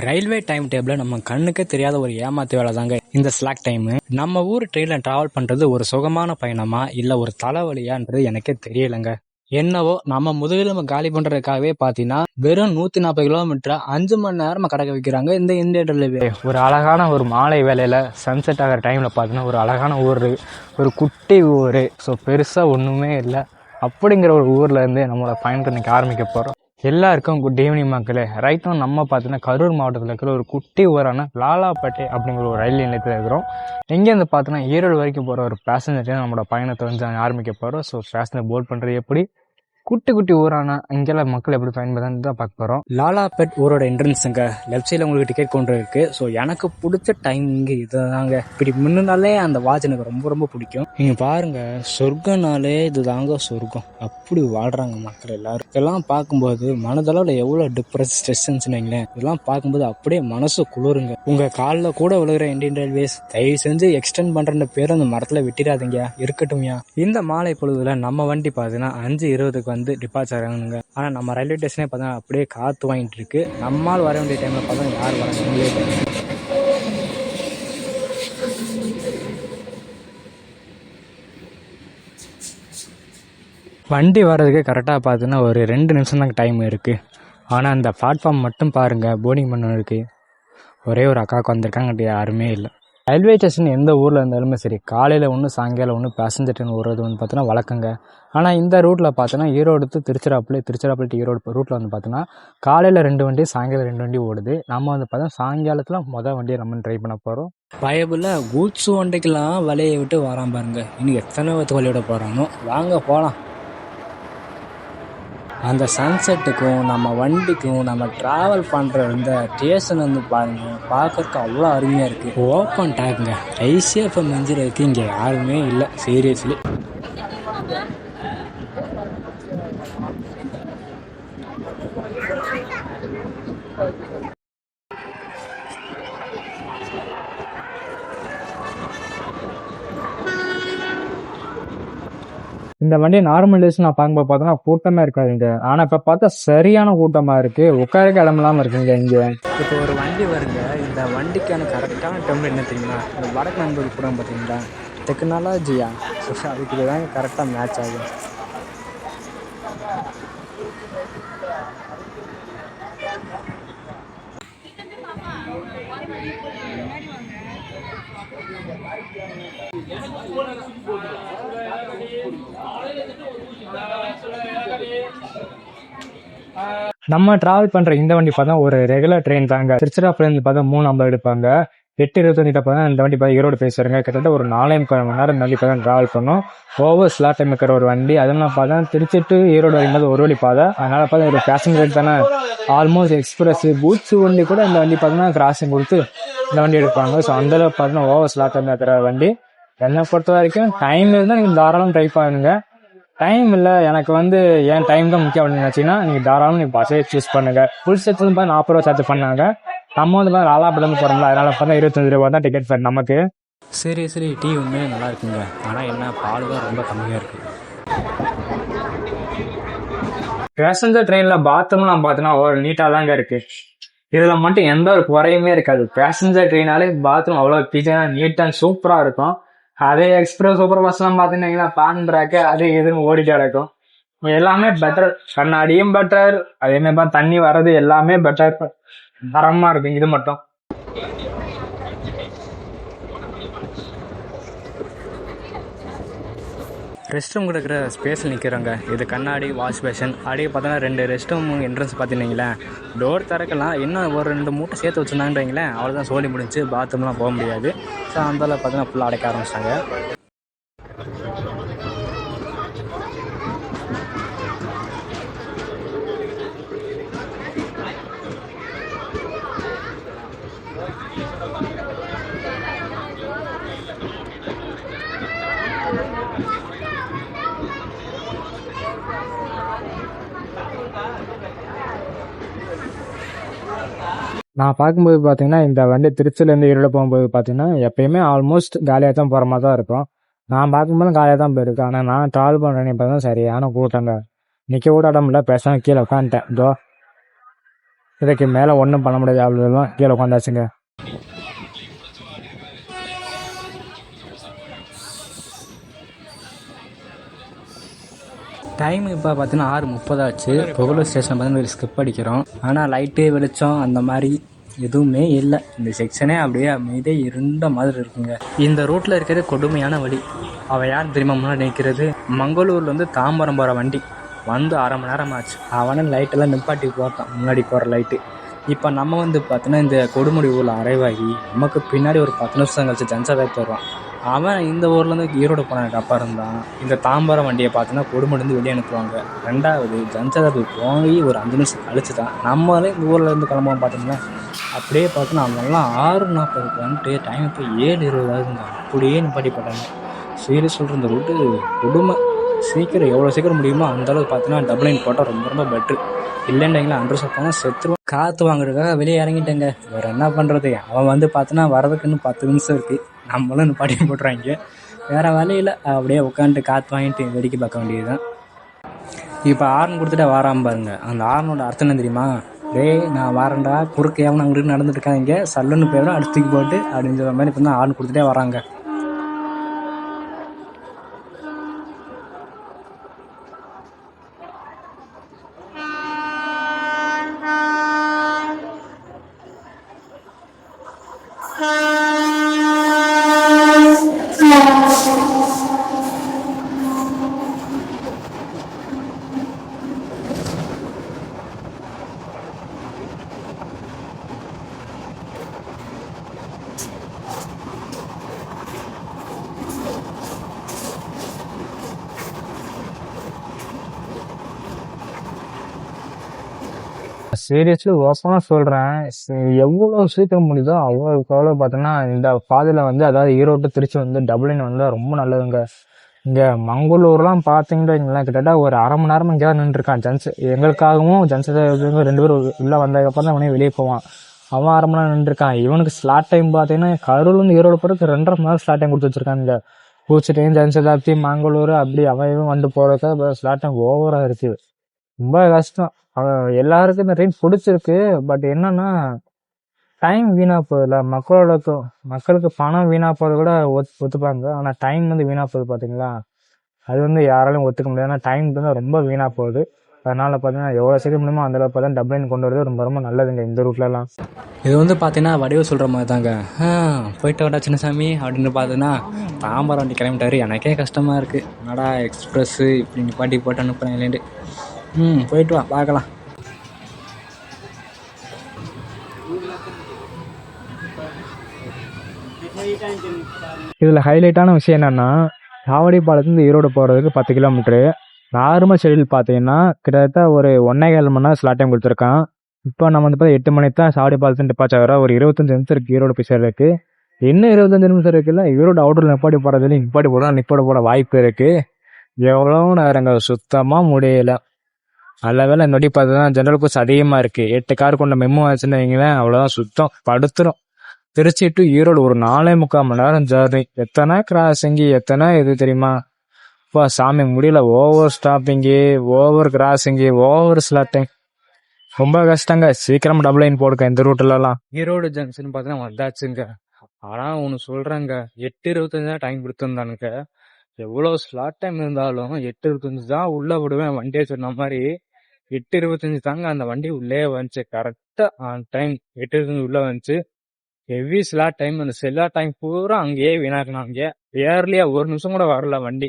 Railway time table நம்ம கண்ணுக்கே தெரியாத ஒரு ஏமாத்து வேலை தாங்க இந்த ஸ்லாக் டைம். நம்ம ஊர் ட்ரெயின்ல டிராவல் பண்றது ஒரு சுகமான பயணமா இல்ல ஒரு தலைவலியான்றது எனக்கே தெரியலங்க. என்னவோ நம்ம முதுகெலும்பு காலி பண்றதுக்காகவே பாத்தீங்கன்னா வெறும் 140 கிலோமீட்டர் 5 மணி நேரமா கடக்க வைக்கிறாங்க இந்த இந்தியன் ரயில்வே. ஒரு அழகான ஒரு மாலை வேலையில சன்செட் ஆகிற டைம்ல பாத்தீங்கன்னா ஒரு அழகான ஊர், ஒரு குட்டி ஊர். ஸோ பெருசா ஒண்ணுமே இல்லை அப்படிங்கிற ஒரு ஊர்ல இருந்து நம்மளோட பயணத்தை இன்னைக்கு ஆரம்பிக்க போறோம். எல்லாருக்கும் குட் ஈவினிங் மக்களே. ரைட் நம்ம பார்த்தீங்கன்னா கரூர் மாவட்டத்தில் இருக்கிற ஒரு குட்டி ஊரான லாலாப்பேட்டை அப்படிங்கிற ஒரு ரயில் நிலையத்தில் இருக்கிறோம். எங்கேருந்து பார்த்தீங்கன்னா ஈரோடு வரைக்கும் போகிற ஒரு பேசஞ்சர்டையும் நம்மளோட பயணத்தை வந்து ஆரம்பிக்க போகிறோம். ஸோ பேசஞ்சர் போர்ட் பண்ணுறது எப்படி, குட்டி குட்டி ஊரான இங்கெல்லாம் மக்கள் எப்படி பயன்படுத்தான்னு தான் பார்க்க போகிறோம். லாலாபேட் ஊரோட என்ட்ரன்ஸுங்க. லெஃப்ட் சைடில் உங்களுக்கு டிக்கெட் கவுண்டர் இருக்கு. ஸோ எனக்கு பிடிச்ச டைம் இங்கே இதுதாங்க. இப்படி முன்னாலே அந்த வாட்ச் எனக்கு ரொம்ப ரொம்ப பிடிக்கும். நீங்க பாருங்க, சொர்க்கனாலே இதுதாங்க சொர்க்கம். அப்படி வாழ்றாங்க மக்கள் எல்லாரும். இதெல்லாம் பார்க்கும்போது மனதளவில் எவ்வளோ டிப்ரெஸ் ஸ்ட்ரெஸ்ன்னு வைங்களேன், இதெல்லாம் பார்க்கும்போது அப்படியே மனசு குளிருங்க. உங்க காலில் கூட விழுகிற இந்தியன் ரயில்வேஸ், தயவு செஞ்சு எக்ஸ்டெண்ட் பண்ற பேர் அந்த மரத்துல விட்டிடாதீங்க, இருக்கட்டும்யா. இந்த மாலை பொழுதுல நம்ம வண்டி பார்த்தீங்கன்னா 5:20 வந்து டிபார்ச்சர் ஆகணுங்க. ஆனா நம்ம ரயில்வே ஸ்டேஷனே பார்த்தா அப்படியே காத்து வாங்கிட்டு இருக்கு. நம்மால் வர வேண்டிய டைம்ல பார்த்தா யார் வராங்க. வண்டி வர்றதுக்கு கரெக்டாக பார்த்தீங்கன்னா ஒரு 2 நிமிஷம் தான் டைம் இருக்குது. ஆனால் அந்த பிளாட்ஃபார்ம் மட்டும் பாருங்கள், போர்டிங் பண்ணதுக்கு ஒரே ஒரு அக்காவுக்கு வந்திருக்காங்க, யாருமே இல்லை. ரயில்வே ஸ்டேஷன் எந்த ஊரில் இருந்தாலுமே சரி, காலையில் ஒன்று சாயங்காலம் ஒன்று பேசஞ்சர் ட்ரெயின் ஓடுறது வந்து பார்த்தீங்கன்னா வழக்கங்க. ஆனால் இந்த ரூட்டில் பார்த்தோன்னா ஈரோடு திருச்சிராப்பள்ளி டு ஈரோடு ரூட்டில் வந்து பார்த்தோன்னா காலையில் 2 வண்டி, சாயங்காலம் 2 வண்டி ஓடுது. நம்ம வந்து பார்த்தோன்னா சாயங்காலத்தில் மொதல் வண்டியை நம்ம ட்ரை பண்ண போகிறோம். பயபுள்ள கூட்ஸு வண்டிக்கெல்லாம் வலையை விட்டு வரான் பாருங்க. இன்னும் எத்தனை பேர்த்து வழியோட போகிறானோ, வாங்க போகலாம். அந்த சன்செட்டுக்கும் நம்ம வண்டிக்கும் நம்ம ட்ராவல் பண்ணுற இந்த ஸ்டேஷன் வந்து பாருங்க, பார்க்கறதுக்கு அவ்வளோ அருமையாக இருக்குது. ஓப்பன் டேக்குங்க. ஐசிஎஃப் மெஞ்சிருக்கு இங்கே யாருமே இல்லை, சீரியஸ்லி. இந்த வண்டி நார்மல் டேஸ் நான் பார்க்கும்போது பார்த்தோன்னா கூட்டமாக இருக்காதுங்க. ஆனால் இப்போ பார்த்தா சரியான கூட்டமாக இருக்குது. உட்காரக்கு இடமெல்லாம் இருக்குங்க இங்கே. இப்போ ஒரு வண்டி வருங்க. இந்த வண்டிக்கான கரெக்டான டைம் என்ன தெரியுமா, இந்த வடக்கு நண்பர்கள் கூட பார்த்தீங்களா, டெக்னாலஜியா, அதுக்கு இதுதாங்க கரெக்டாக மேட்ச் ஆகும். நம்ம டிராவல் பண்ற இந்த வண்டி பார்த்தா ஒரு ரெகுலர் ட்ரெயின் தாங்க. திருச்சிராப்பள்ளியிருந்து பார்த்தா 3:50 எடுப்பாங்க. 8:25 பார்த்தா இந்த வண்டி பார்த்தா ஈரோடு பேசுறாங்க. கிட்டத்தட்ட ஒரு 4.25 மணி நேரம் இந்த வண்டி பார்த்தா டிராவல் பண்ணும். ஓவர் ஸ்லாட் டைம் இருக்கிற ஒரு வண்டி. அதெல்லாம் பார்த்தா திருச்சி டு ஈரோடு வரும்போது ஒரு வழி பாதை. அதனால பார்த்தா ஒரு பேசஞ்சர் தானே, ஆல்மோஸ்ட் எக்ஸ்பிரஸ் பூட்ஸ் வண்டி கூட இந்த வண்டி பார்த்தோன்னா கிராசிங் கொடுத்து இந்த வண்டி எடுப்பாங்க. ஸோ அந்த அளவுக்கு பார்த்தோன்னா ஓவர் ஸ்லாட் டைம் இருக்கிற வண்டி. என்னை பொறுத்த வரைக்கும் டைம் இருந்தால் நீங்கள் தாராளம் ட்ரை பண்ணுங்க. டைம் இல்லை, எனக்கு வந்து என் டைம் தான் முக்கியம் அப்படின்னு நினச்சிங்கன்னா நீங்கள் தாராளம் நீங்கள் பஸ்ஸே சூஸ் பண்ணுங்க. ஃபுல் செட் வந்து 40 ரூபா சார்ஜ் பண்ணாங்க. நம்ம வந்து லாலாப்பேட்டையிலேருந்து போகிறோம்ல, அதனால பார்த்தா 25 ரூபா தான் டிக்கெட் ஃபேர் நமக்கு. சரி டீ உண்மையாக நல்லா இருக்குங்க. ஆனால் என்ன, பால் தான் ரொம்ப கம்மியாக இருக்கு. பேசஞ்சர் ட்ரெயினில் பாத்ரூம்லாம் பார்த்தோன்னா அவ்வளோ நீட்டாக தாங்க இருக்கு. இதில் மட்டும் எந்த ஒரு குறையுமே இருக்காது. பேசஞ்சர் ட்ரெயினாலே பாத்ரூம் அவ்வளோ கிளீனாக நீட்டாக சூப்பராக இருக்கும். அதே எக்ஸ்பிரஸ் சூப்பர் பஸ்லாம் பார்த்தீங்கன்னா பான்றாக்க அது எதுவும் ஓடிட்டு கிடக்கும். எல்லாமே பெட்டர், கண்ணாடியும் பெட்டர், அதே மாதிரி தண்ணி வர்றது எல்லாமே பெட்டர், தரமா இருக்கும். இது மட்டும் ரெஸ்ட் ரூம் கொடுக்குற ஸ்பேஸில் நிற்கிறாங்க. இது கண்ணாடி வாஷ் பேஷன். அப்படியே பார்த்தோன்னா 2 ரெஸ்ட் ரூம் என்ட்ரன்ஸ் பார்த்தீங்களேன், டோர் திறக்கலாம். இன்னும் ஒரு 2 மூட்டை சேர்த்து வச்சுருந்தாங்கன்றீங்களேன், அவ்வளோதான் சோழி முடிஞ்சு. பாத்ரூம்லாம் போக முடியாது. ஸோ அந்தளவு பார்த்தீங்கன்னா ஃபுல்லாக அடைக்க ஆரம்பிச்சிட்டாங்க. நான் பார்க்கும்போது பார்த்தீங்கன்னா இந்த வண்டி திருச்சியிலேருந்து ஈரோடு போகும்போது பார்த்தீங்கன்னா எப்பயுமே ஆல்மோஸ்ட் காலியாக தான் போகிற மாதிரி தான் இருக்கும். நான் பார்க்கும்போது காலியாக தான் போயிருக்கு. ஆனால் நான் ட்ராவல் பண்ணுறேன்னு இப்போ தான் சரியான கூட்டங்க. நிற்க கூட இடம் இல்லை, பேசாமல் கீழே உட்காந்துட்டேன். இதோ இதுக்கு மேலே ஒன்றும் பண்ண முடியாது, அவ்வளோதான் கீழே உட்காந்தாச்சுங்க. டைம் இப்போ பார்த்தீங்கன்னா 6:30 ஆச்சு. புகழூர் ஸ்டேஷன் பார்த்தீங்கன்னா ஸ்கிப் அடிக்கிறோம். ஆனால் லைட்டு வெளிச்சம் அந்த மாதிரி எதுவுமே இல்லை. இந்த செக்ஷனே அப்படியே அமைதியே இருண்ட மாதிரி இருக்குங்க. இந்த ரூட்டில் இருக்கிறது கொடுமையான வழி. அவன் யார் தெரியுமா முன்னாடி நிற்கிறது? மங்களூர்லேருந்து தாம்பரம் போகிற வண்டி வந்து 1/2 மணி நேரம் ஆச்சு. அவனே லைட்டெல்லாம் நிப்பாட்டி போட்டான், முன்னாடி போகிற லைட்டு. இப்போ நம்ம வந்து பார்த்தீங்கன்னா இந்த கொடுமுடி ஊரில் அரைவாகி நமக்கு பின்னாடி ஒரு 10 நிமிஷம் கழிச்சு ஜன்சதாப்தி வருவான். அவன் இந்த ஊர்லேருந்து ஈரோடு போனதுக்கு அப்புறம் இருந்தான் இந்த தாம்பரம் வண்டியை பார்த்தோன்னா கொடுமுடிந்து வெளியே அனுப்புவாங்க. ரெண்டாவது ஜன்சதாப்தி போய் ஒரு 5 நிமிஷம் கழிச்சு தான் நம்மளே இந்த ஊரில் இருந்து கிளம்புவோம். பார்த்தீங்கன்னா அப்படியே பார்த்தோன்னா அவங்கெல்லாம் 6:40 வந்துட்டு டைம் இப்போ 7:20 ஆகுதுங்க. அப்படியே நிப்பாட்டி போட்டாங்க. சீரியஸ் சொல்கிற இந்த ரூட்டு கொடுமை. சீக்கிரம் எவ்வளோ சீக்கிரம் முடியுமோ அந்தளவுக்கு பார்த்தீங்கன்னா டபுள் லைன் போட்டால் ரொம்ப ரொம்ப பெட்ரு. இல்லைன்றிங்களா அன்று போனால் செத்துருவான். காற்று வாங்குறதுக்காக வெளியே இறங்கிட்டேங்க. வேறு என்ன பண்ணுறது? அவன் வந்து பார்த்தோன்னா வரதுக்கு இன்னும் 10 நிமிஷம் இருக்குது. நம்மளும் நிப்பாட்டி போட்டுறாங்க. வேறு வழியில் அப்படியே உட்காந்துட்டு காற்று வாங்கிட்டு வேடிக்கை பார்க்க வேண்டியது தான். இப்போ ஆர்ன் கொடுத்துட்டே வாராம பாருங்க. அந்த ஆர்னோட அர்த்தம் என்ன தெரியுமா? டேய் நான் வாரேன்டா, குறுக்கு எவன் அங்கிட்டு நடந்துட்டு இருக்காங்க, சல்லுன்னு போயிடும் அடுத்து தூக்கி போட்டு அப்படின்னு சொல்கிற மாதிரி இப்போ தான் ஆர்ன் கொடுத்துட்டே வராங்க. சீரியஸ்லி ஓப்பனாக சொல்கிறேன், எவ்வளோ சீக்கிரம் முடியுதோ அவ்வளோக்கு அவ்வளோ பார்த்தோன்னா இந்த பாதையில் வந்து, அதாவது ஈரோடு திருச்சி வந்து டபுள் லைன் வந்தால் ரொம்ப நல்லதுங்க. இங்கே மங்களூர்லாம் பார்த்தீங்கன்னு வைங்களேன், கிட்டத்தட்ட ஒரு 1/2 மணி நேரம் இங்கே தான் நின்றுருக்கான். எங்களுக்காகவும் ஜன்சன் 2 பேர் உள்ளே வந்ததுக்கப்புறம் தான் அவனே வெளியே போவான். அவன் 1/2 மணி நேரம் நின்றுருக்கான். இவனுக்கு ஸ்லாட் டைம் பார்த்தீங்கன்னா கரூர்லேருந்து ஈரோடு போகிறதுக்கு 2.5 மணி நேரம் ஸ்லாட் டைம் கொடுத்து வச்சிருக்காங்க. பூச்சிட்டையும் ஜன்சதாப்தி மங்களூர் அப்படி அவன் இவன் வந்து போகிறதுக்காக ஸ்லாட் டைம் ஓவராக இருக்குது. ரொம்ப கஷ்டம். எல்லாருக்கும் இந்த ட்ரெயின் பிடிச்சிருக்கு. பட் என்னன்னா டைம் வீணா போகுதுல. மக்களுக்கு பணம் வீணா போகிறது கூட ஒத்துப்பாங்க. ஆனால் டைம் வந்து வீணா போகுது பார்த்தீங்களா, அது வந்து யாராலையும் ஒத்துக்க முடியாது. ஏன்னா டைம் வந்து ரொம்ப வீணா போகுது. அதனால பார்த்தீங்கன்னா எவ்வளோ சீக்கிரம் முடியுமோ அந்த அளவுக்கு பார்த்தா டபுள் லைன் கொண்டு வரது ரொம்ப ரொம்ப நல்லதுங்க இந்த ரூட்லலாம். இது வந்து பார்த்தீங்கன்னா வடிவ சொல்கிற மாதிரி தாங்க. போயிட்டு வரடா சின்னசாமி அப்படின்னு பார்த்தீங்கன்னா தாம்பரம் வண்டி கிளம்பிட்டாரு. எனக்கே கஷ்டமாக இருக்குது. என்னடா எக்ஸ்பிரஸ்ஸு இப்படி நிப்பாட்டி போட்டு அனுப்புகிறேன் இல்லைன்ட்டு. போயிட்டு வா பார்க்கலாம். இதில் ஹைலைட்டான விஷயம் என்னென்னா, சாவடிப்பாளையத்துலேருந்து ஈரோடு போகிறதுக்கு 10 கிலோமீட்ரு. நார்மல் ஷெடியூல் பார்த்தீங்கன்னா கிட்டத்தட்ட ஒரு 1.25 மணி நேரம் ஸ்லாட் டைம் கொடுத்துருக்கான். இப்போ நம்ம வந்து 8 மணிக்கு தான் சாவடிப்பாளையத்துலேருந்து டிப்பாச் ஆகிற ஒரு 25 நிமிஷம் இருக்குது ஈரோடு போய் சேர்றதுக்கு. இன்னும் 25 நிமிஷம் இருக்குல்ல, ஈரோடு அவுட்டரில் நிப்பாட்டி போகிறதுல நிப்பாட்டி போட வாய்ப்பு இருக்குது. எவ்வளோ நேரங்க சுத்தமாக முடியல. நல்ல வேலை இந்த வாட்டி பார்த்தீங்கன்னா ஜென்ரல் கோச் அதிகமாக இருக்குது. 8 கார் கொண்ட மெமோ ஆச்சுன்னு வைங்களேன், அவ்வளோதான் சுத்தம் படுத்துரும். திருச்சி டு ஈரோடு ஒரு 4.25 மணி நேரம் ஜர்னி. எத்தனை கிராசிங்கு, எத்தனை இது தெரியுமா? இப்போ சாமி முடியல. Over stopping, over crossing, over slotting, ரொம்ப கஷ்டங்க. சீக்கிரம் டபுள் லைன் போடுங்க இந்த ரூட்லலாம். ஈரோடு ஜங்ஷன் பார்த்தீங்கன்னா வந்தாச்சுங்க. ஆனால் ஒன்று சொல்கிறேங்க, 8:25 தான் டைம் கொடுத்துருந்தானுங்க. எவ்வளோ ஸ்லாட் டைம் இருந்தாலும் 8:25 தான் உள்ளே விடுவேன் வண்டியை சொன்ன மாதிரி. 8:25 தாங்க அந்த வண்டி உள்ளே வந்துச்சு. கரெக்டாக ஆன் டைம் 8:25 உள்ளே வந்துச்சு. Heavy slot time. அந்த செல்லா டைம் பூரா அங்கேயே வீணாக்கினாங்க. ஏர்லியாக 1 நிமிஷம் கூட வரல வண்டி.